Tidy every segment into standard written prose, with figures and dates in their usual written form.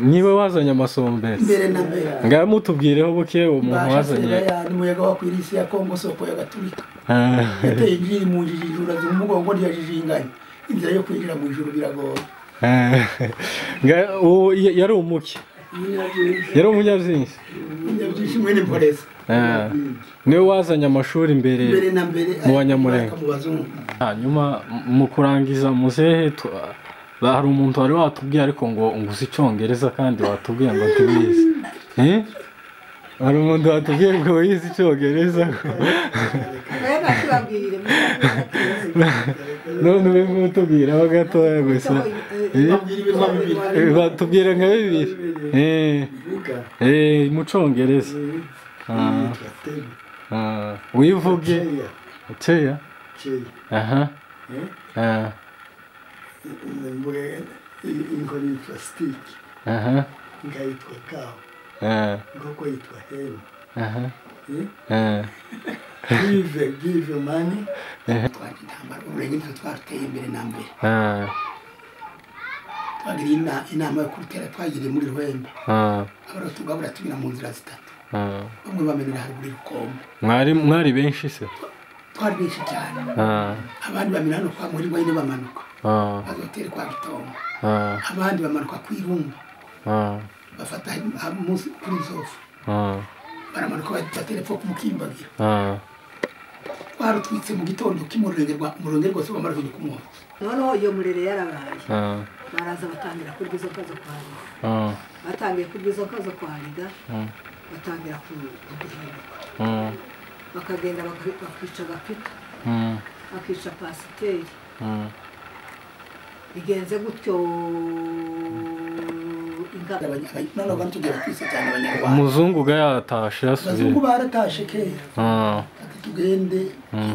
niwe wazanye amasombere mbere na mbere ngaya mutubwireho buke umuntu wazanye ni muyaga wa kwirisi ya Kongo soko ya Gatulika yateye injiri mu njijura z'umugongo ntiyajijinganye inzira yo kwinjira mu ijuru biragoye ngaya yari umuki yari umunyabyinshi mwene mporeza niwe wazanye amashuri mbere na mbere mu Banyamurenge hanyuma mu kurangiza muzehe hari umuntu wari watubwiye ariko ngo uzi Icyongereza kandi watubwiye ngo ntibizi hari umuntu watubwiye ngo wize Icyongereza none ube mutubwiraho gatoya gusa batubwira nka bibiri mu Cyongereza wivuge Cheya aha inkoni yitwa stick ngayitwa kawa ngoko yitwa heno give money twagitamba urenge twateye imbere na mbere twagirina inama yo kurutera twagiriye muri Rwembe abarotugabura tubira mu nzira zitatu bamwe bamenera haruguru y'ukombe mwari benshi se twari benshi cyane abandi bamira no kwa muri wayine bamanuka bazotere kwa Gitongo abandi bamanuka kwirungu bafata munsi kuri zofu baramanuka batelefone ku mukimbagira twarutwitse mu gitondo kimurenge rwose bamara kujya kumwotsa noneho iyo murere yarabaye baraza batangira kurya izo nka zo kwariga batangiye kurya izo nka zo kwariga batangira kuduhinduka bakagenda bakica agapita bakica pasiteri bigenze gutyo none abantu tugera kwise cyane abanyarwanda umuzungu ga yatashe yasubiye abazungu baratashe kera ati tugende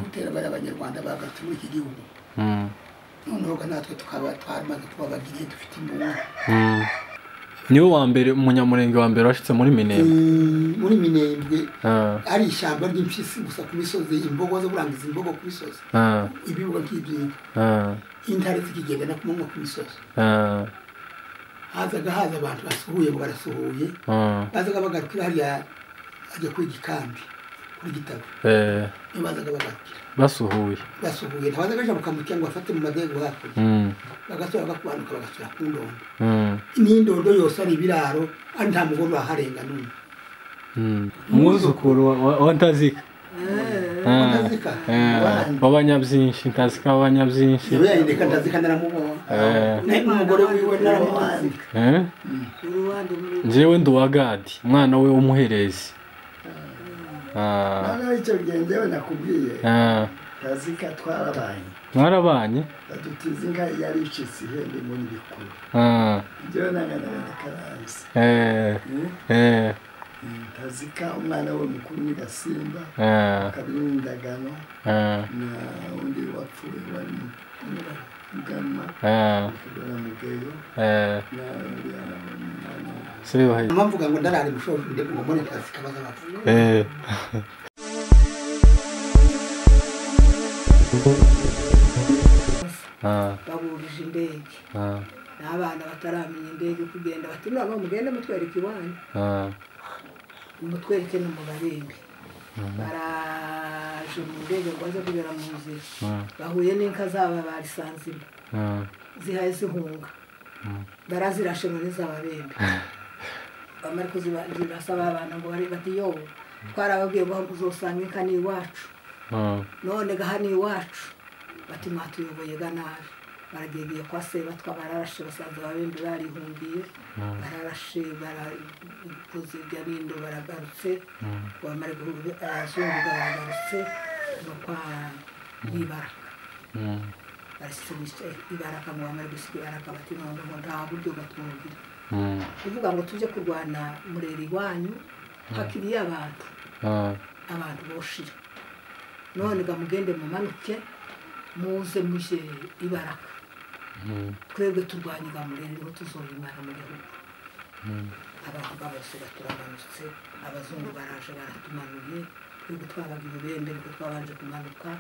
gutera bari abanyarwanda bagatse muri iki gihugu noneho natwe tukaba twarimaze twabagiriye dufite imbunda niwe Wambere Umunyamurenge wa mbere washitse muri Minembwe ari ishyamba ry'impyisi gusa ku misozi imbogo zo burangiza imbogo ku misozi ibibuga by'ibyinka intare zikigenda no kumunwa ku misozi haza abantu basuhuye ngo barasuhuye bazaga bagarukira hariya ajya kuri gikambi kuri gitabo bazaga bagarukira basuhuye ntabazaga jabuka mu cyangwa afate mu madego hakurya bagasura bakabanuka bagasura ku ndondo n'indondo yose ari ibiraro ari nta mugore waharenga n'umwe umwuzukuru wa Ntazika w'abanyabyinshi Ntazika w'abanyabyinshi yayindeka Ntazika naramubonye n'umugore wiwe naramubonye njyewe ndi uwa Gadi umwana we w'umuherezi icyo gendewe nakubwiye Ntazika mwarabanye badutiza inka yari icitse ihembe muri bikuru njyewe nangana karansi Ntazika umwana we mukuru ni Gasimba kabiri n'indagano na undi wapfuye wari Mugama na Mugeyo na mpamvuga ngo ndarari mushoje ndebe ngo mbone Ntazika baza bapfuye baburije indege n'abana bataramenya indege kugenda bati nabo mugende mutwereke iwanyu mutwereke no mu barembe baraje mu ndege ngo baze kugera mu nzira bahuye n'inka zaba barisanzimo zihaye zihunga barazirashe muri z'abarembe bamara kuzibasaba abana ngo bari bati yo twarababwiye ngo uzosanga inka ni iwacu none gaha ni iwacu bati mwatuyoboye ga nabi baragegeye kwa se batwa bararashe basanze ababembe barihungiye bararashe barakoze ibya bindo baragarutse bamara abazungu baragarutse no kwa Ibaraka barasubije Ibaraka mu bamara gusiga Ibaraka bati none ngo nta buryo batwumvira kuvuga ngo tujye kurwana mureri wanyu hakiriye abantu boshira none gamugende mu manuke muze muje Ibaraka twebwe turwanye gamurere ngo tuzoyimara mu gihugu abantu babose baturamanutse abazungu baraje baratumanuye twebwe twabaga ibibembe niko twabanje kumanuka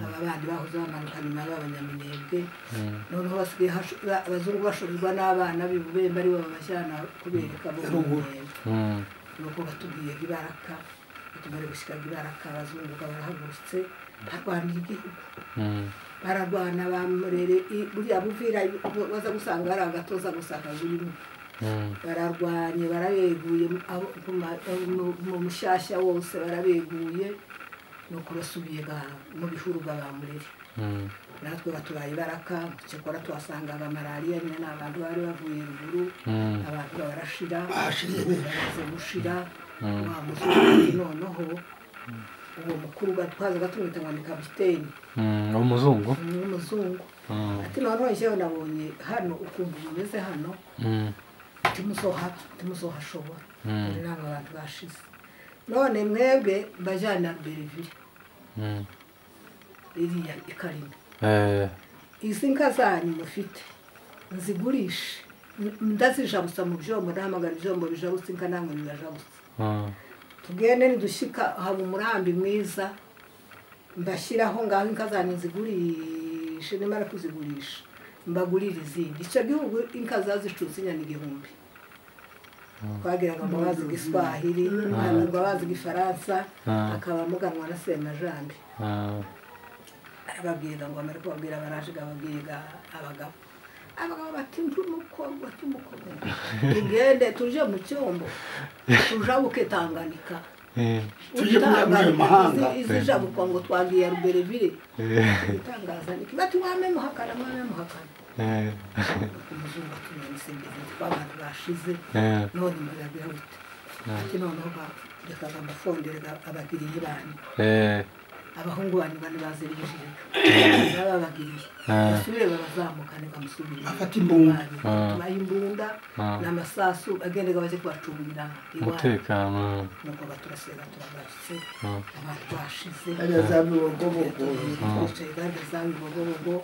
aba bandi bahoze bamanuka nyuma b'abanyaminembwe noneho basigaye abazungu bashorerwa n'abana b'ibibembe aribo babajyana kubereka bo mu minembwe nuko batubwiye ibaraka batumare gushyika ibaraka abazungu barahagurutse barwanira igihugu bararwana bamurere buriya buvira baza gusanga hari agatoza gusanga burimo bararwanye barabeguye mu mushyashya wose barabeguye nuko basubiye mu bihuru b'abamurere natwe batubaye ibaraka cyakora tuhasanga abamalariya nyine n'abantu bari bavuye ruguru abantu barashira bamaze gushira wa muzungu noneho uwo mukuru twazaga tumwita ngo ni kapiteni umuzungu ati noneho njyewe nabonye hano ukumva umeze hano timuzohashobora dore ntabwo abantu bashize none mwebwe mbajyana berevire iriya ikarine izi nka zanyu mufite nzigurishe ndazijabusa mu byombo ndahamagara ibyombo bijabutse inka namwe bibajabutse tugende nidushyika haba umurambi mwiza mbashyiraho ngaho inka zanyu nzigurishe nimara kuzigurisha mbagurira izindi icyo gihugu inka zazicutse inyana 1000 twagiraga ngo bazi igiswahili ngo bazi igifaransa akaba muganwa na semajambi arababwira ngo amara kubabwira baraje babwira abagabo bati ndumukobwa tugende tuje mu cyombo tujabuke Tanganyika tuje mu mahanga izijabuka ngo twagiye Ruberevire bitangaza niki bati wame muhakana umuzungu atunyisembeze twabantu bashize none muragira gute ati noneho reka bafondere abagiriye bani abahungu banyu bane bazirigishije bababagiriye basubire babazamukane bamusubire afata imbunda imbunda n'amasasu agendega baje kubacungira umutekano nuko baturasera turagarutse abantu bashize agazambi bogobogo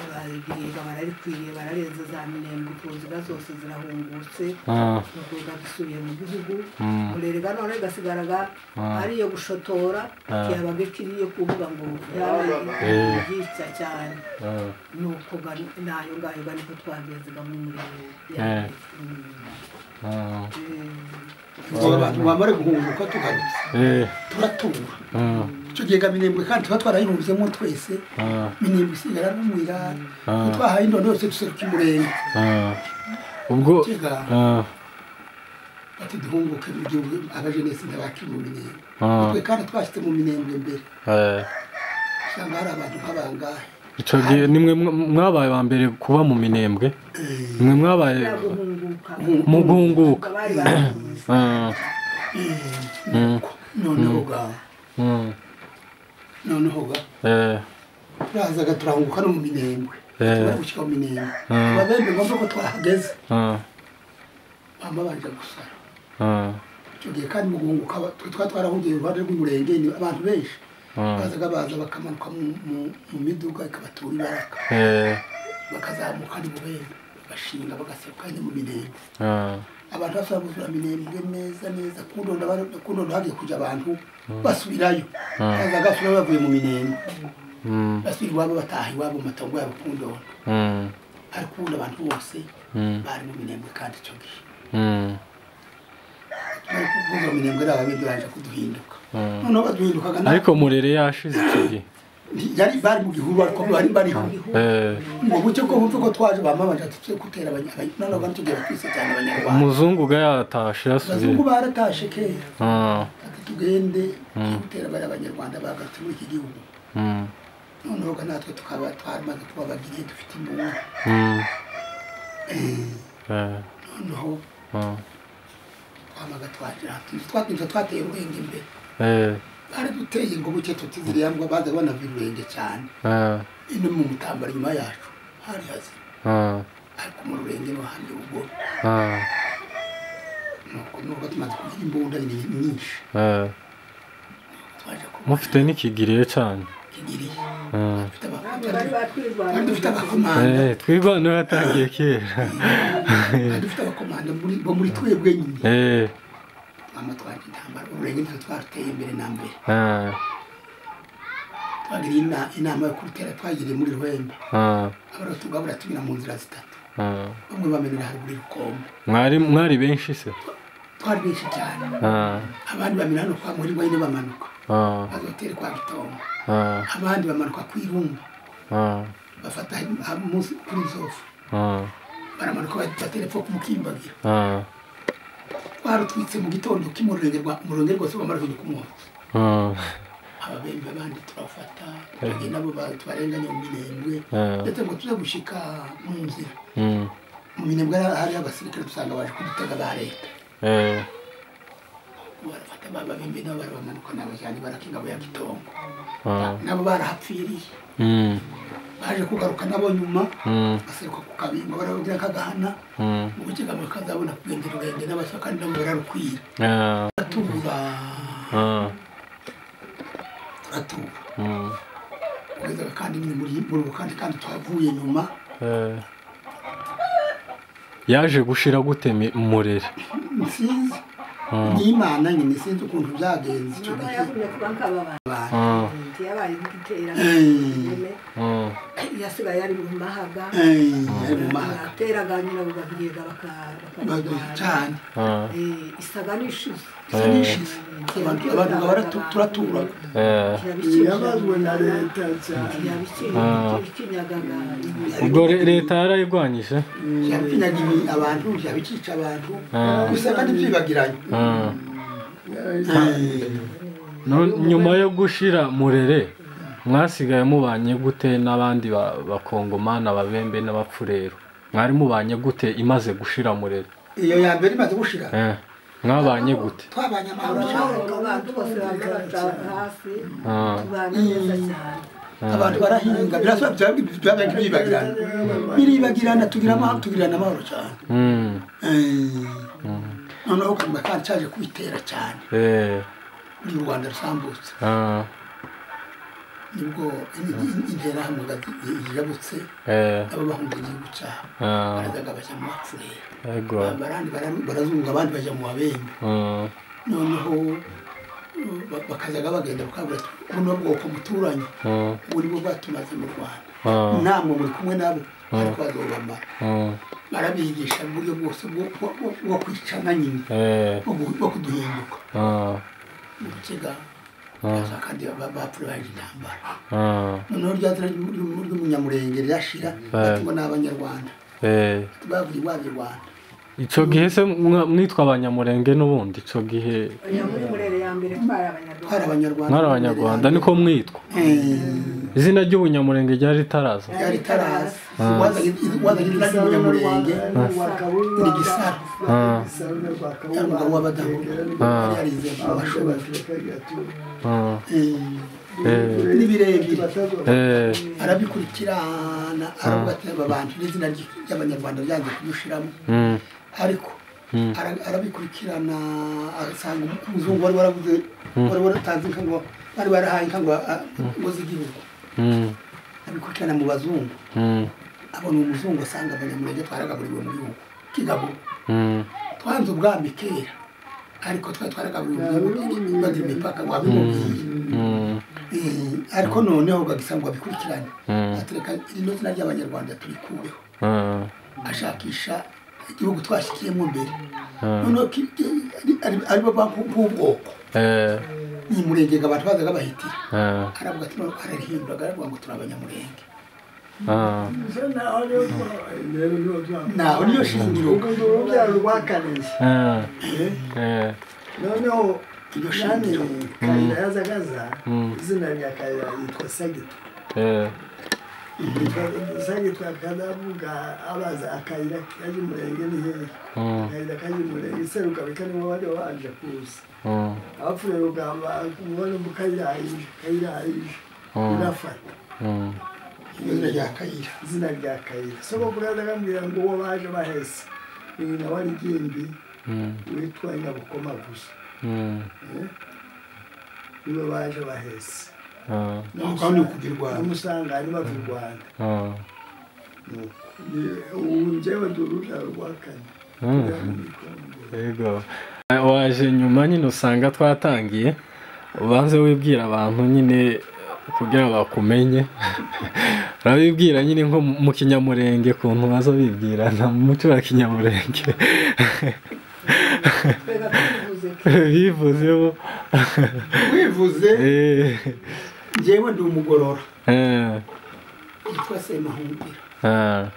abagiriye bararikwiriye bararenze za minembwe ifunzira zose zirahungutse nuko gasubiye mu gihugu murerega none gasigaraga ariyo gushotora kiyabaga kiriye kuvuga ngo yabyica cyane nuko nayo ngayo niko twagenzaga mu murenge abantu bamare guhunguka tugarutse turatura icyo gihe minembwe kandi tuba twarayihunzemo twese minembwe isigara n'umwirara twahaye indono yose duseruka Imurenge ubwo ati duhunguke mu gihugu abajenesi n'abakiri mu minembwe twe kandi twashyize mu minembwe mbere usanga hari abantu nk'abangahe icyo gihe nimwe mwabaye ba mbere kuba mu minembwe nimwe mwabaye mu guhunguka noneho turazaga turahunguka no mu minembwe tubari gushyika mu minembwe ababembe ngombwa ko twahageze bamabanje gusara icyo gihe kandi mu guhunguka twe twarahungiye uruhande rw'Imurenge ni abantu benshi bazaga baza bakamanuka mu miduga ikabatura ibaraka bakazamuka ni mubembe bagashinga bagaserukanye mu minembwe abantu basaba gusura minembwe neza kundondo hagiye kuja abantu basubirayo bazaga basubira bavuye mu minembwe basubira iwabo bataha iwabo mu matongo yabo kundondo ariko ubundi abantu bose bari mu minembwe kandi icyo gihe bari kuvuga mu minembwe ari ababembe baje kuduhinduka noneho baduhindukaga ariko murere yashize icyo gihe yari bari mu gihuru ariko bariho ngo bucyo ko bumve ko twaje bamabanje tutse gutera abanyarwanda noneho kandi tugiye twise cyane abanyarwanda umuzungu ga yatashe yasubiye abazungu baratashe kera ati tugende gutera abanyarwanda bagatse muri iki gihugu noneho natwe tukaba twarimaze kubabagiriye dufite imbunda noneho twamaga twagira twateye urwenge imbere baraduteye ngo buke tutiziriya ngo baza banavira cyane ino mu mutambara nyuma yacu hari hazi ariko mu Rurenge no handi ubwo nuko tumaze kugira imbunda nyinshi mufite n'ikigiriye cyane kigiriye dufite abakomanda twirwanaho yatangiye kera dufite abakomanda muri twebwe nyine amatwara intambara Umurenge nitwe twateye imbere na mbere twagiriye inama yo kurutera twagiriye muri Rwembe abarotugabura tubina mu nzira zitatu bamwe bamenera haruguru Rukombe mwari benshi se twari benshi cyane abandi bamena hano kwa muri Ngaya bamanuka bazotere kwa Gitongo abandi bamanuka kwirumba bafata munsi kuri Zofu baramanuka batera epfo kumukimbagira twarutwitse mu gitondo Imurenge rwose bamara kujya kumwotsa ababembe abandi turafata bagenda nabo tubarenganya mu Minembwe ndetse ngo tuze gushika mu nzira mu Minembwe hari abasirikare dusanga baje kudutega ba leta barafata ababembe nabo baramanuka n'abajyani barakinga ya Gitongo nabo barahapfiriye baje kugaruka nabo nyuma baseruka ku Kabingo baragira kagahana mu bukigamo kazabona kugendera urenge n'abasha kandi nabo bararukwira atuba kugeza kandi muri kandi twavuye nyuma yaje gushira gute Murere nsinzi n'Imana nyine sinzi ukuntu byagenze icyo gihe yasigaye ari mu mahaga ateraga nyina bugabiyega cyane isaga n'ishize abantu turaturaga yabazwe na leta cyane ubwo leta yarayigwanyije yapinyaga abantu yabikica abantu gusa kandi byibagiranye nyuma yo gushira Murere mwasigaye mubanye gute n'abandi bakongomana ababembe n'abapfurero mwari mubanye gute imaze gushira Murere iyo ya mbere imaze gushira mwabanye gute twabanye amahoro abantu barahinga biribagirana tugirana amahoro cyane noneho kandi cyaje kubitera cyane muri Rwanda rusambutse nibwo interahamwe yirabutse abo bahunga igihugu cyabo barazaga bajya mu bapfurero abandi barazunga abandi bajya mu babembe noneho bakazaga bagenda bakabura buno bwoko muturanye buri bwo batumaze mu Rwanda namwe muri kumwe nabo ariko bazobamara barabigisha mu buryo bwose bwo kwicana nyine bwo kuduhinduka mu kiga kandi bapfuranye intambara noneho ryazira ry'Umunyamurenge rirashira ngo n'Abanyarwanda bavuye iwabo i Rwanda icyo gihe se mwitwa Abanyamurenge n'ubundi icyo gihe muri Murere ya mbere twari Abanyarwanda niko mwitwa izina ry'Ubunyamurenge ryari ritaraza wazagirira Umunyamurenge ni Gisara umugabo w'abadamu yarize n'ibirebire arabikurikirana aravuga ati abantu n'izina ry'Abanyarwanda byanze kudushiramo ariko arabikurikirana agasanga umuzungu wari waravuze wari waratanze inka ngo bari barahaye inka ngo z'igihugu abikurikirana mu bazungu abona umuzungu asanga Abanyamurenge twaragaburiwe mu gihugu kigaburo twanze ubwami kera ariko twaragaburiwe mu gihugu bagira imipaka ngo abimubwiye ariko noneho gagisanga abikurikirana atereka ino zina ry'Abanyarwanda turikureho ashakisha igihugu twashikiyemo mbere noneho aribo b'ubwoko Imurenge abantu bazaga bahitira aravuga ati arahindura aravuga ngo turi Abanyamurenge naho niyo shingiro noneho iyo shingiro Kayira yazagaza izina rya Kayira yitwa Sagitwa Sagitwa kadavuga abaza Akayira kaje Umurenge ni hehe Kayira kaje Umurenge iseruka bikanimo bari baje kuza abapfuye ugamba kubona Kayira urafata izina rya Kayira soko kuraza gambira ngo uwo baje bahese na wari gindi witwa Nyabukoma gusa nibo baje bahese kandi kugirwa umusanga ari bavu Rwanda njyewe duruja rwakanye yego waje nyuma nyine usanga twatangiye ubanze wibwira abantu nyine kugira bakumenye urabibwira nyine nko mu kinyamurenge kuntu baza bibwirana mu muco wa kinyamurenge bivuzeho wivuze njyewe ndi umugorora yitwa Semuhumbira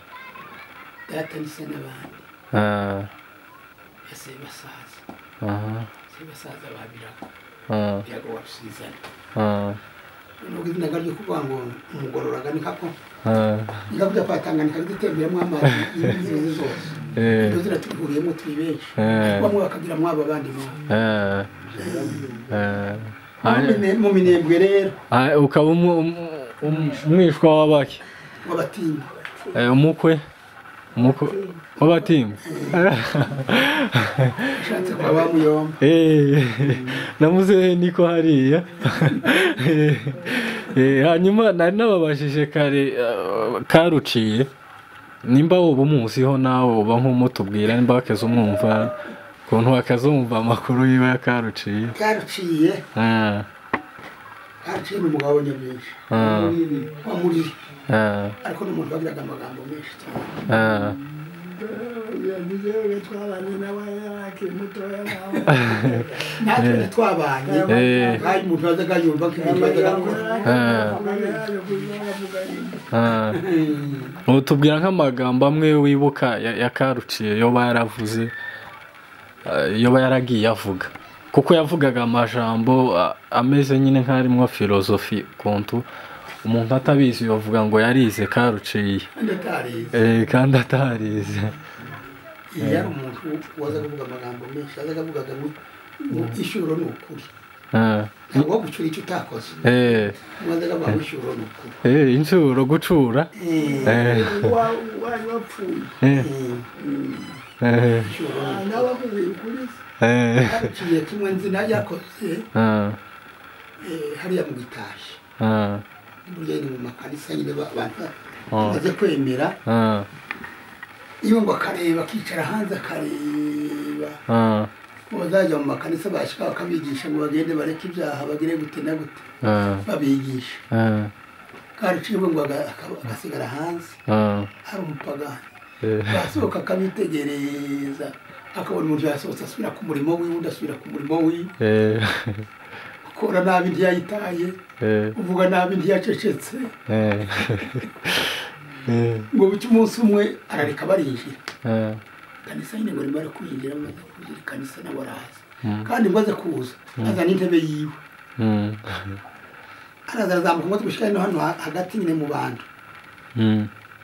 data ni se n'abandi ese basaza basaza babirago birago wasizana nubwo izina ryo kuvuga ngo umugororaga ni kako nikavuga kwatanganika gitemberamo amazi y'inzuzi zose ndo ziratuguriyemo turi benshi bamwe bakagira mwaba abandi mu minembwe rero ukaba umwishwa w'abaki w'abatimba umukwe w'abatimba ushatse kwa bamuyomba namuzehe niko hariya hanyuma nari nababajije kare Karuciye nimba woba umuziho nawe uba nk'umutubwira nimba wakeze umwumva ukuntu wakazumva amakuru yiwe ya Karuciye Karuciye ni umugabo nyamwinshi wamuriri ariko ni umuntu wagiraga amagambo menshi cyane natwe twabanye kandi umuntu wazaga yumva ko ibintu wazaga akora tubwira nk'amagambo amwe wibuka ya Karuciye yoba yaravuze yoba yaragiye avuga kuko yavugaga amajambo ameze nyine nk'arimwo filozofi kuntu umuntu atabizi yovuga ngo yarize Karuciye kandi atarize yari umuntu waza kuvuga amagambo menshi azaga avugaga ngo ishuro ni ukuri ntabwo wo gucura icyo utakoze wazaga avuga ngo ishuro ni ukuri inshuro gucura wari wapfuye nawe akubwira ukuri Karuciye kimwe nzina yakoze hariya mu gitaje burya ni mu makanisa nyine abantu baze kwemera iyo ngo akareba akicara hanze akareba bazajya mu makanisa bashika bakabigisha ngo bagende bareke ibyaha bagire gute na gute babigisha Karuciye ngo agasigara hanze hari umupagani basohoka akabitegereza akabona umuntu yasohotse asubira ku murimo wiwe undi asubira ku murimo wiwe ukora nabi ntiyayitaye uvuga nabi ntiyacecetse ngo bucye umunsi umwe arareka barinjira kanisa nyine ngo rimwe ari kwinjira amaze kugira kanisa nabo araza kandi ngo aze kuza azana intebe yiwe arazazamuka ngo tugushikane no hano hagati nyine mu bantu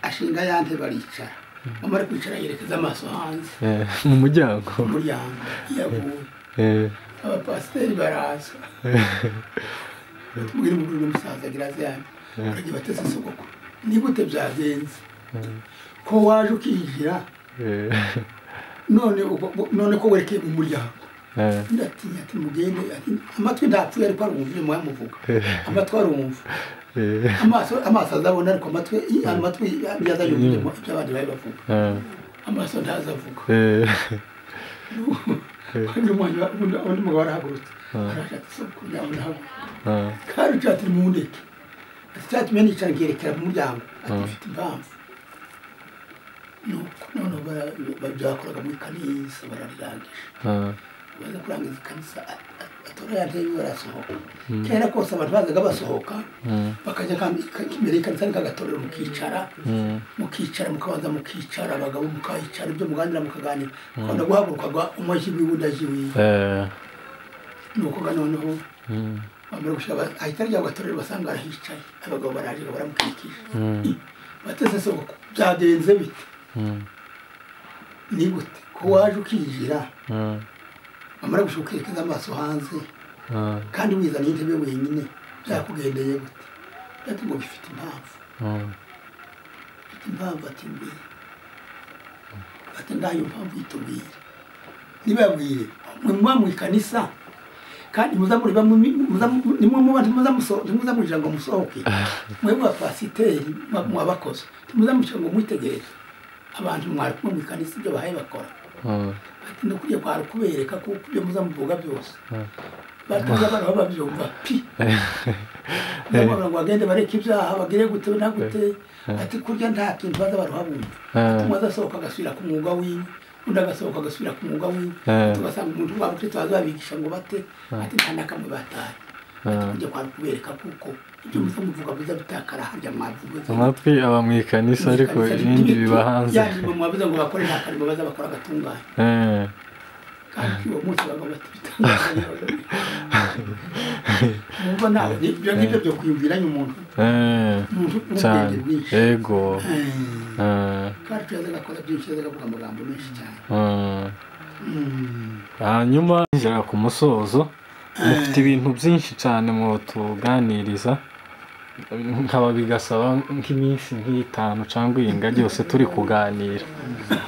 ashinga ya ntebe baricara amara kwicara yerekeza amaso hanze mu muryango yavuye abapasiteri baraza batubwira umugore n'umusaza agira aziyane baragiye bateze isogoko ni gute byagenze ko waje ukinjira none ko werekeye mu muryango ndatinya ati mugende amatwi ndapfuye ariko arumva iyo muvuga amatwi arumva amaso azabona ariko amatwi yazayumva ibyo abandi bari bavuga amaso ntazavuga undi mugabo arahagurutse arashaka isoko yabonaho Karuciye ati mundeke ati cyatumye nicara ngerekera mu muryango ati mfite impamvu nuko none byakoraga muri kanisa bararangije baza kurangiza ikanisa atora yanteye barasohoka kera kose abantu bazaga basohoka bakajya imbere y'ikanisa nikagatorero mukicara mukabanza mukicara abagabo mukayicara ibyo muganira mukaganira ukabona guhagurukaga umwe aje iwiwe undi aje iwiwe nuko noneho bamara gushaka ahita rya gatorero basanga arahicaye abagabo baraje baramukikije bateze soko byagenze bite ni gute ko waje ukijira amara gushukirikeza amaso hanze kandi wizana intebe wenyine byakugendeye gute ati ngo bifite impamvu ati mbere ati ndayo impamvu itubwire nibabwire mwe muba mu ikanisa kandi muzamuri nimwe mu bantu muzamurira ngo musohoke mwe mu bapasiteri mwabakoze muzamurira ngo mwitegereze abantu mwari kumwe mu ikanisa ibyo bahaye bakora ati ndakuriye kwari kubereka ko ibyo muzamuvuga byose batuza abantu babyumva pi ndabona ngo bagende bareke ibyaha bagire gute na gute ati kurya nta kintu baza baruhabumva umwe azasohoka agasubira ku mwuga wiwe undi agasohoka agasubira ku mwuga wiwe tugasanga umuntu wabo kristo bazabigisha ngo bate ati nta nakamwe bataye ati kujya kwari kubereka kuko ibyo muzamuvuga biza bitakara harya mwavuga amatwi aba mu ikanisa ariko ibindi biba hanze yani mwavuze ngo bakore nta karimo baza bakora agatunganye kandi uwo munsi bagomba batitanga mumva nawe ibyo ngibyo byo kwiyumviranya umuntu cyane yego kandi yazaga akora byinshi yazaga avuga amagambo menshi cyane hanyuma nzira ku musozo mufite ibintu byinshi cyane mu tuganiriza nkaba bigasaba nk'iminsi nk'itanu cyangwa iyinga byose turi kuganira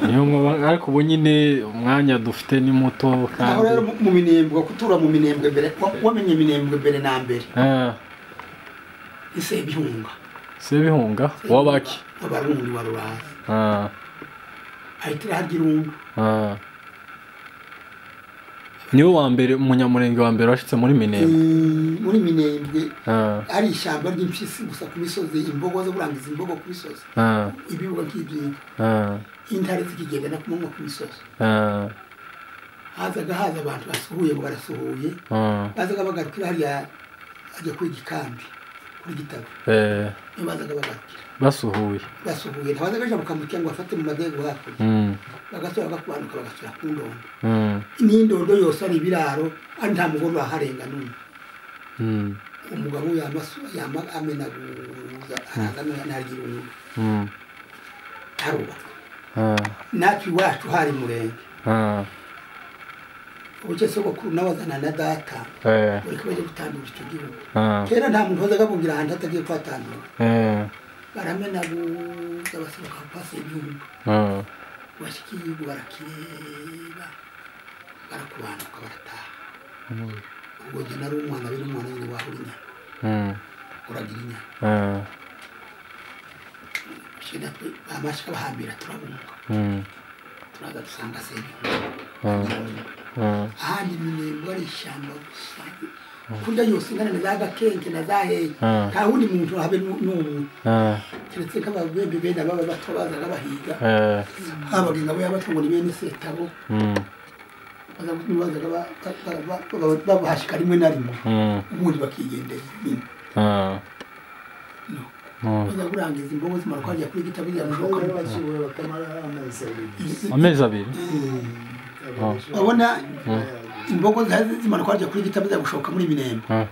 niyo ariko ubu nyine umwanya dufite ni muto kandi rero mu minembwe kutura mu minembwe mbere wamenye minembwe mbere na mbere Sebihunga wabaki abarundi wa Ruraza ahitira Girungu niwe wa mbere umunyamurenge wa mbere washitse muri minembwe ari ishyamba ry'impyisi gusa ku misozi imbogo zo burangiza imbogo ku misozi ibibuga nk'ibyinka intare zikigenda ku munwa ku misozi haza abantu basuhuye ngo barasuhuye bazaga bagarukira hariya ajya kwiga ikambi kuri Gitabo niyo bazaga bagarukira basuhuye ntabazaga aja mukamukira ngo bafate mu madego hakurya bagasubira bagakubanuka bagasubira ku ndondo n'indondo yose ari ibiraro ari nta mugore waharenga n'umwe umugabo yama amenaguza arazana ntarigirungu tarubaka natwe iwacu hari Imurenge ubuke sogokuru n'abazana na data uriko baje gutandura icyo gihugu kera nta muntu wazaga kugira ahantu atagiye kwatandura baramenaguza basohoka pasi igihugu bashyikiye igihugu barakireba barakubanuka barataha ubwo jye nari umwana biri umwana nyine wahura inyana uragira inyana natwe bamashika bahambira turabunga turaza dusanga Sebihunga ahandi minembwe ari ishyamba gusa kurya yose ingana na za Gakenke na za Hehe nta wundi muntu habe n'umwe keretse nk'ababembe bene baba bato bazaga bahiga habaga ingabo y'abatungo ni bene Setabo bazaga babahashika rimwe na rimwe ubundi bakigendera nyine baza kurangiza imbogo zimara kwajya kuri Gitabo y'amushoka amezi abiri babona imbogo zimara kwajya kuri Gitabo y'agushoka muri minembwe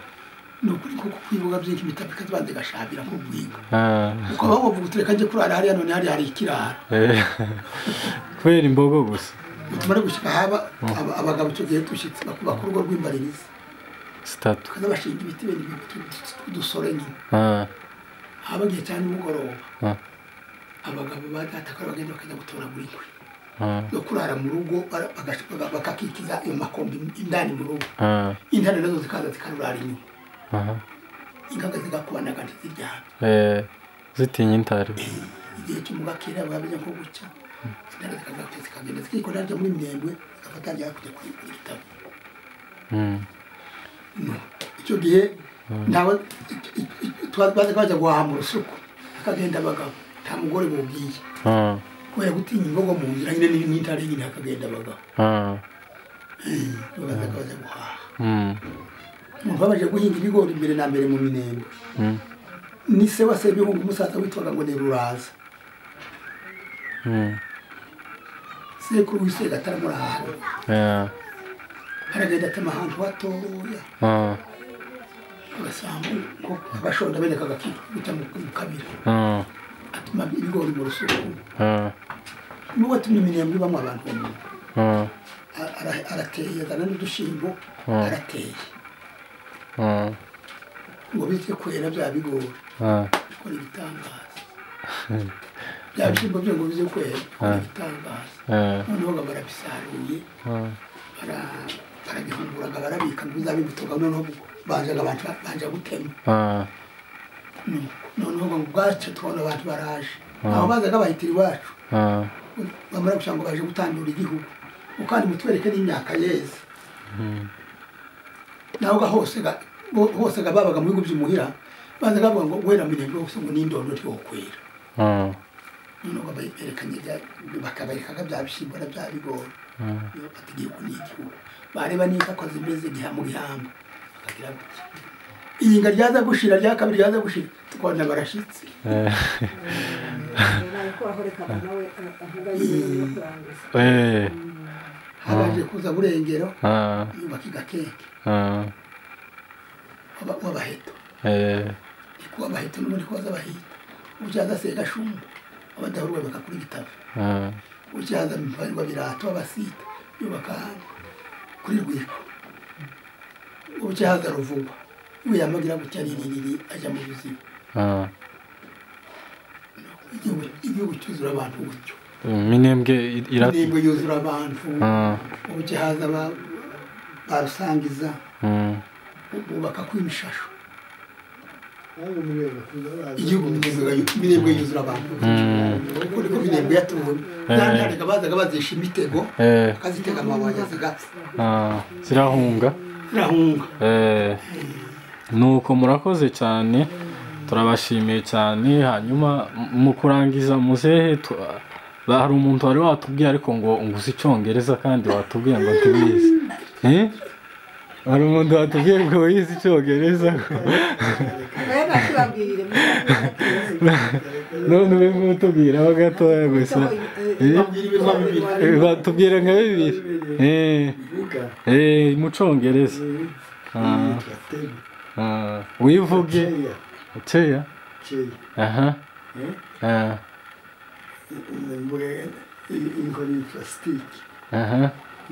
nukuri kuko kwibuga byinshi bitapika twanze gashabira ko bwiga uko bavuga utureka je kurara hariya none hari ikirara kwera imbogo gusa tumare gushika haba abagabo cyo gihe tushitse bakubaka urugo rw'imbaririza statu kaza bashinga ibiti bene dusore nyine habagiye cyane mugoroba abagabo badataka bagenda bakajya gutoragura inkwi no kurara mu rugo bakakikiza iyo makombi indani mu rugo intare nazo zikaza zikarurara inyuma ingaga zigakubana kandi ziryana zitinya intare igihe cy'umugakira babije nko gucya intare zikagenda zikikora ryo muri minembwe zigafata rya kujya kuri Gitabo icyo gihe nawe twabaza bajya guhaha mu rusuku akagenda abagabo nta mugore bubwiye kubera gutinya imbogo mu nzira nyine n'intare nyine akagenda abagabo bazaga bajya guhaha umuntu babaje guhinga ibigori imbere na mbere mu minembwe ni se wa Sebihunga umusaza witwaga ngo ni Ruraza sekuru w'isega ataramura ahantu aragenda atema ahantu hatoya agasambu ko abashonda bene kagakica mu kabira atuma ibigori mu rusuku nibo batumye iminembwe ibamo abantu arateye azana n'udushimbo arateye ngo bize kwera bya bigori bikora ibitangaza bya bishimbo byo ngo bize kwera bikora ibitangaza noneho ngo barabisaruye barabihunguraga barabika ngo bizabe bitoga noneho banje gutema noneho ngo bwacu tubona abantu baraje aho bazaga bahitira iwacu bamara gushaka ngo baje gutandura igihugu ukandi mutwereke n'imyaka yeze naho hose babaga mu bihugu by'umuhira baza bavuga ngo wera mirenge wose ngo n'indondo twokwera noneho baberekanye bakaberekaga bya bishyimbo na bya bigori batigiye kunigihugu bareba niko akoze imeze mu gihamba bakagira gutya iyinga ryaza gushira rya kabiri ryaza gushira tukabona barashitse habaje kuza burengero yubaka igakeke w'abaheto ikuba abaheto n'ubundi kubaza abahita ucyaza segashumba abadahuruwe bakakura igitabo ucyaza mvarirwa birato abasita yubaka kuri rwiko ucyaza ruvugwa iwe yamagira gutya ririri ajya mu buzima igihugu cyuzura abantu gutyo Minembwe yuzura abantu ucyaza barusangiza bubaka kwimishasho igihugu Minembwe yuzura abantu kuko niko Minembwe yatuwe nantareka bazaga bazisha imitego akazitega amabuye zigapfa zirahunga nuko murakoze cyane turabashimiye cyane hanyuma mu kurangiza muzehe hari umuntu wari watubwiye ariko ngo uzi Icyongereza kandi watubwiye ngo tubizi hari umuntu watubwiye ngo wize Icyongereza none ube mutubwira ho gatoya gusa batubwira nka bibiri mu Cyongereza wivuge Cheya aha inkoni yitwa stiki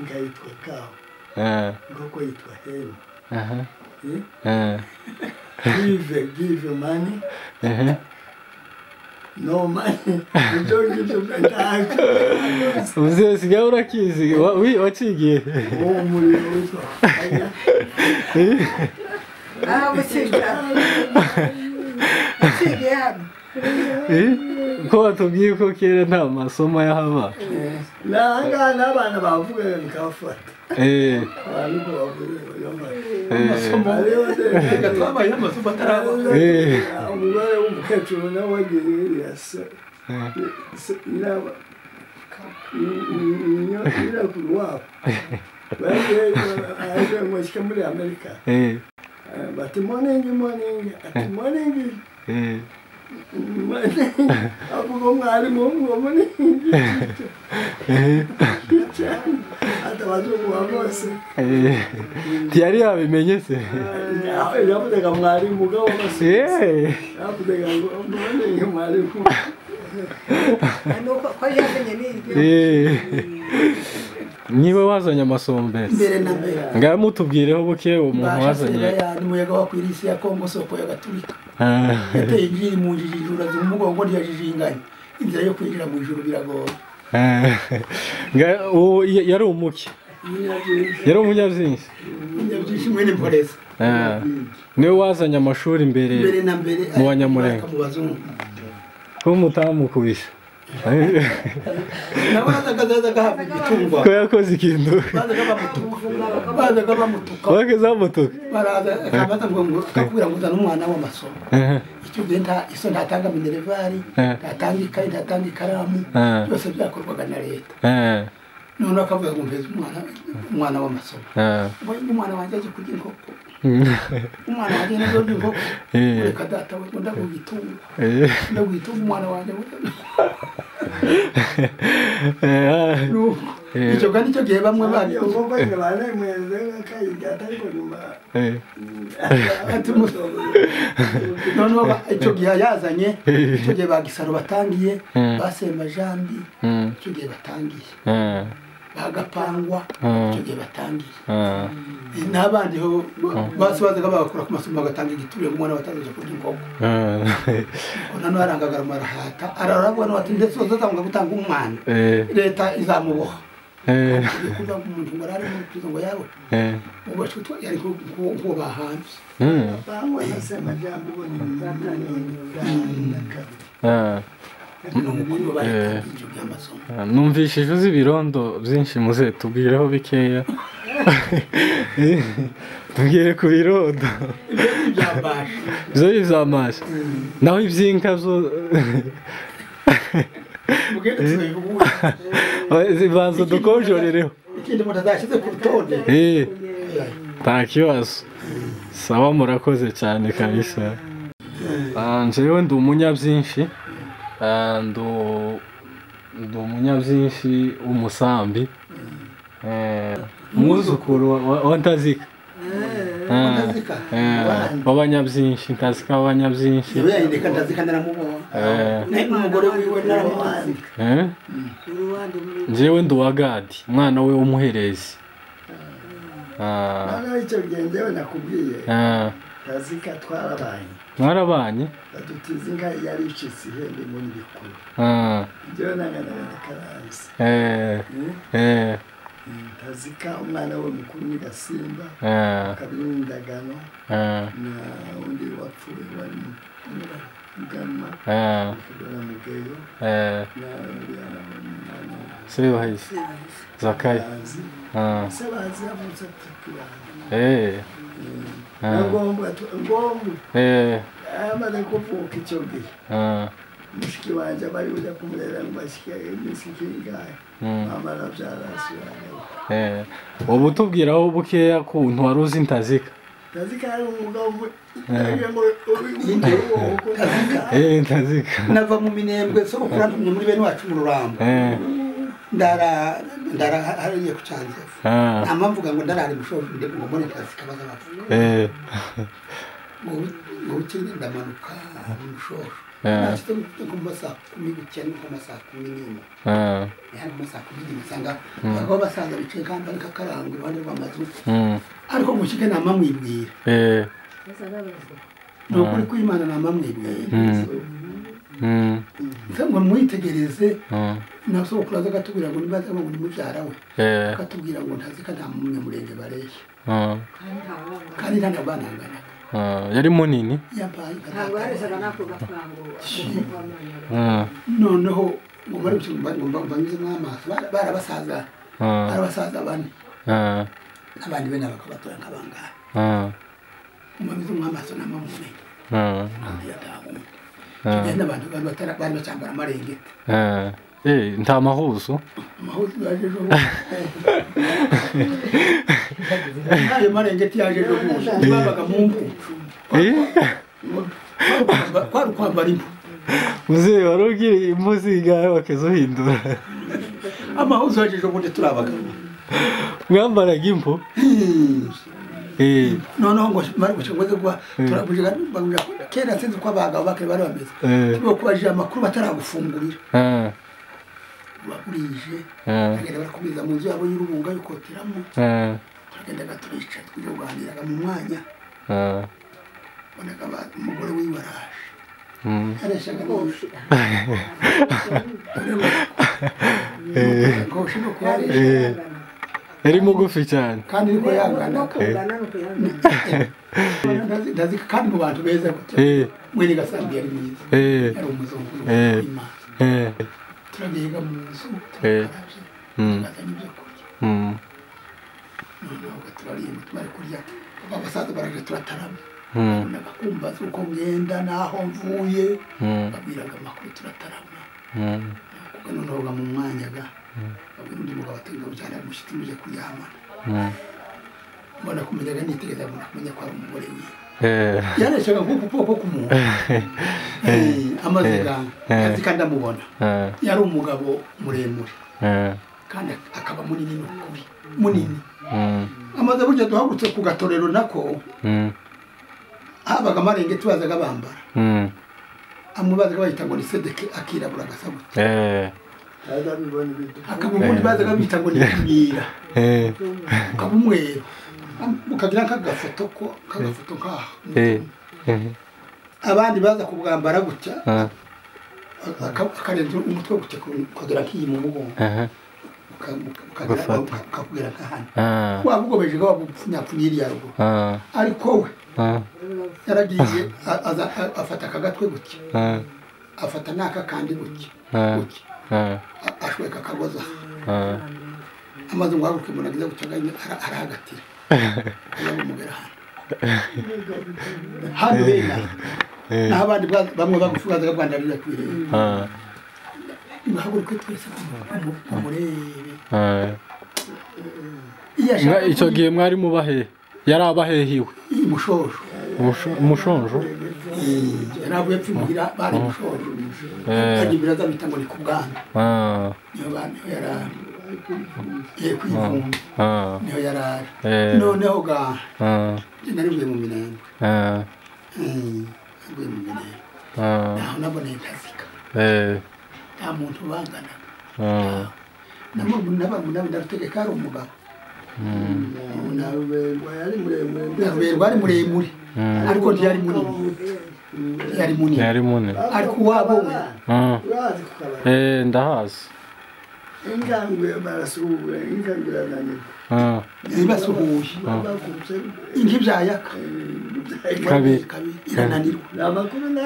ngayitwa kawa inkoko yitwa hena give money no money uze sigaho urakizi wacigiye umuriro witwa ko watubwiye ko kera nta masomo yahaba n'abana bavuga nikafata abantu bavuga amasomo twabaye amasomo ataraba umugore w'umukecuru nawe wagiye yasa nyirakuru wabo baje mwashika muri Amerika bati morning ati morning avuga umwarimu w'umugomoni atabaje bose yari yabimenye se yavuga mwarimu gawo bose yavuga ngo morning mwarimu ko yamenye n'ibyo niba wazanye amasombere mbere na mbere ngaho mutubwireho buke umuntu wazanye n'umuyaga wa kwirisi ya Kongo soko ya Gaturika yateye injiri mu njijura z'umugongo ryajijinganye inzira yo kwinjira mu ijuru biragora yari umuki yari umunyabyinshi mwene Mporeza niwe wazanye amashuri mbere na mbere mu Banyamurenge ko mutamukubisha ko yakoze ikintu bazaga bamutuka baraza akabaza ngo kakubwira ngo uzane umwana w'amasomo icyo gihe iso ntatanga minervari ntatanga ikayi ntatanga ikaramu byose byakorwaga na leta none akavuga ngo mpeze umwana w'amasomo umwana wanjye aje kurya inkoko umwana wanjye nazo inkoko reka data we ndaguhitunga umwana wanjye icyo kandi icyo gihe bamwe noneho icyo gihe yazanye icyo gihe bagisaro batangiye basemba jambi icyo gihe batangiye bagapangwa icyo gihe batangiye n'abandi bazaga bagakura ku masomo bagatanga igituriye umwana batazaje kurya inkoko noneho arangagara marahata ararabona ati ndetse uzatanga gutanga umwana leta izamuboha kuva ku muntu ngo arari mu kizo ngo yawe ubashutwa yari ko bahanze bangwa nasema jambo n'umukuru bareka ibyo by'amasomo. Numvishije uzi ibirondo byinshi muze tubwireho bikeya. Tubwire ku birondo. Ibyo by'amashi. Naho iby'inka byo zibanza dukonjorereho. Ikindi mutazashyize ku rutonde. Nta kibazo. Sawa murakoze cyane kabisa. Njyewe ndi umunyabyinshi. Ndi umunyabyinshi w'umusambi. Umwuzukuru wa Ntazika. W'abanyabyinshi, Ntazika w'abanyabyinshi. Yandika Ntazika naramubonye. N'umugore wiwe naramubonye. Njyewe ndi uwa Gadi, umwana we w'umuherezi. Noneho icyo gihe njyewe nakubwiye Ntazika twarabanye. Mwarabanye? Badutiza inka yari icitse ihembe muri bikuru. Njyewe nanganaga na Karansi. Ntazika umwana we mukuru ni Gasimba, kabiri n'Indagano, na undi wapfuye wari Mugama, na Mugeyo, na Sebahise, Zakayo. Sebazi yavutse tukirana. Ngombe amaze kuvuka icyo gihe. Mushiki wanje bari ujya kumurera ngo bashike iminsi kingahe. Mama nabyarasubira. Ubu tubwiraho bukeya kuntu wari uzi Ntazika. Ntazika ari umugabo Ntazika. Nava mu Minembwe so kurantumye muri bene wacu mu Rurambo. Ndara hariye ku Cyanzef. Amamvuga ngo ndarari mushoje ndebe ngo mbone Ntazika baza bavuga. Ngo ukindi ndamanuka mushoje. Nashite kumasa kumigukene kumasa kuminimo. Yari kumasa kumigimo sanga bako basaza bicaye kandi ariko karangwa iruhande rw'amazu. Ariko mushike nama mwibwira. No kuri kwimana nama mwibwira. Ngo mwitegereze naso kuraza gatubwira ngo nibaza ngo ni mubyara we. Katubwira ngo Ntazika nta Wumunyamurenge bareshya. Kandi nta banangana. Yari munini? Yabaye ntabwo yarezaga nako gafango. Noneho ngo bari banyuze mw'amaso barabasaza bane. Abandi bene bakabatora nk'abangaba. Banyuze mw'amaso n'amamumenye. Tugenda abantu bari bacyambara amarengete. Nta mahuzo? Amahuzo yaje ejo. Ayo marengete yaje ejo bundi. Babaga mu mpucu. Kwari kwambara impu. Muzehe wari ugira impu zingahe bakazohindura? Amahuzo yaje ejo bundi turabaga. Mwambaraga impu? Noneho ngo mari gushobora kuba turabujiga kera sinzi ko abagabo bakere bari bameze. Tubo kubajije amakuru bataragufungurira. Bakurije agenda barakubiza mu nzu yabo y'urubunga yukoteramo. Turagenda gaturica twiyoganiraga mu mwanya. Boneka umugore w'ibaraje. Areshaga n'ushi. Yari mugufi cyane. Kandi ariko yangana. Ntazika kandi mu bantu beza gutya. Mwene Gasambi yari mwiza. Yari umuzungu w'Imana. Turabiga mu nzu. Tugazana ibyo kurya. Noneho turariye tumare kurya. Abasaza baraje turatarama. Nakumva uko ngenda naho mvuye. Babwiraga amakuru turatarama. Kuko noneho mu mwanya ga. Undi mugabo atenga cyane mushiti muje kuyamana. Mbona kumenyaga nitegeza mbona kumenya kwa umugore wiwe. Yareshaga nk'ukupoko kumuntu. Amaziga Ntazika ndamubona. Yari umugabo muremure. Kandi akaba munini n'ukuri. Munini. Amaze burya duhagurutse ku gatorero nako. Habaga amarengete bazaga bambara. Amubazaga bahita ngo ni Sedeke akirabura gasabuta. Akabundi bazaga bita ngo ni Kimira. Kabumwero. Ukagira kagafoto kaha. Abandi baza kubwambara gutya. Akarenza umutwe gutya kugira kiyi mu mugongo. Kakubwira kahana. Wabugobeje ko wabupfunyapfunyiriya rugo. Ariko we yaragiye afata akagatwe gutya. afata naka kandi buke ashweka akagoza amaze ngo aguke umuntu agize gucaganya arahagatira yamumugera hano hena n'abandi bamwe bagufugaza gabwandarira kwireba ngahaguruke twese amurebe icyo gihe mwari mubahe yari abahehiwe umushonjo yaravuye pfimugira bari umushonjo kandi biraza bita ngo ni ku bwana niyo bana yarari kwivumba niyo yarari noneho ga nari mvuye mu Minembwe mvuye mu Minembwe naho naboneye kazika nta muntu banganaga n'abantu ndarutegeka ari umugabo naruberwa ari muremure ariko ntiyari munini ariko uwabo we ndahazi ingangwe barasuhuye ingangwe basuhuye inki byayaka kabiri irananirwa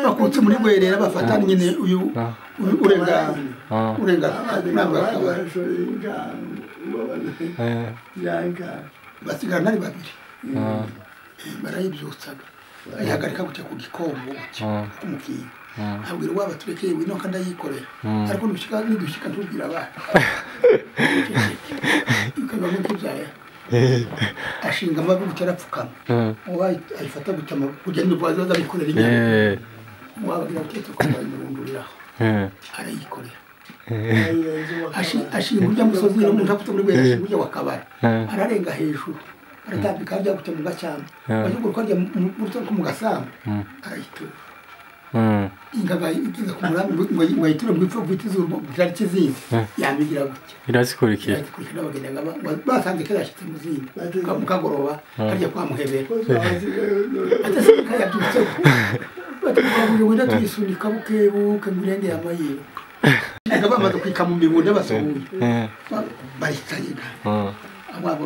bakutse muri gwerera bafatana nyine uyu urenga basigara ari babiri barayibyutsaga ayihagarika gutya ku gikombo kumukinga abwira uwaba turekeye wino kandi ayikorera ariko nidushika ntubwira abana ukaba mu byaya ashinga amabi gutya arapfukama uwayi ayifata gutya kugenda ubwazo azabikorera inyuma wababwira ati tukomba imurunduriraho arayikorera ashinga urya musozi n'umuntu afite muri wera ashinga urya wakabara ararenga hejuru aratambika ajya gutya mu gacyamba bajuguruka kujya mu gasambu arayitura ingaba igize ku murambi ngo ayiture mu ipfa gufite izuru kirari kizindi yamigira gutya irazikurikira bagendaga basanze ko yashyitse mu zindi mukagoroba ajya kwa muhebera atasika yabyutse batubwira wenda tuyisunika bukebuke Imurenge y'amayiro nega bamaze kwika mu mibunda basuhuye baricaye ababo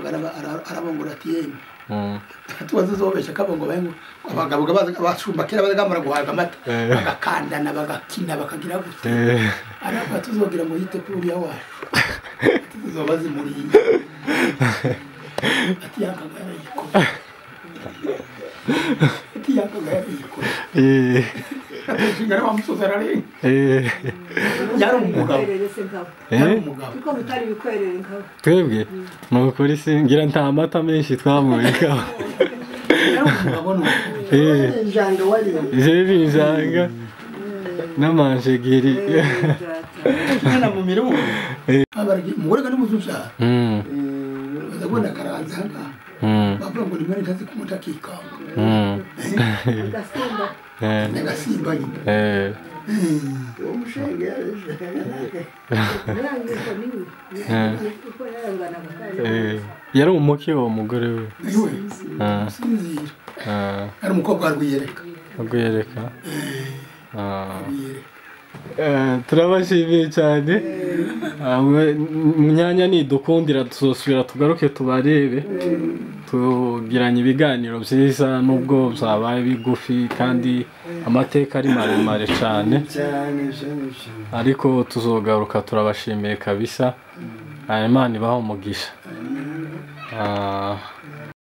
arabongora ati yemwe tubaze zobesha kabongo bayengo abagabo abashumba kera bazagamara guhaga amata bagakandana bagakina bakagira gute araba tuzogira mu yite kuri ya wacu tuzobaze muri ati yakagara yiko ati yakagara yiko Shingara wamusoza rari yari umugabo kuko mutari bikwerera nkabo twebwe nukuri singira nta mata menshi twamurika injanga wari injanga n'amanjegeri mwana mu mirumu abarigi umugore kandi muzusha bazabona karanza hanga bavuga ngo nimwe ntazi kumutakika Nagasimba nyine yari umuki uwo mugore we ari umukobwa arwiyereka turabashimiye cyane Munyanya nidukundira tuzosubira tugaruke tubarebe tugiranye ibiganiro byiza nubwo byabaye bigufi kandi amateka ari maremare cyane ariko tuzogaruka turabashimiye kabisa Imana ibaho umugisha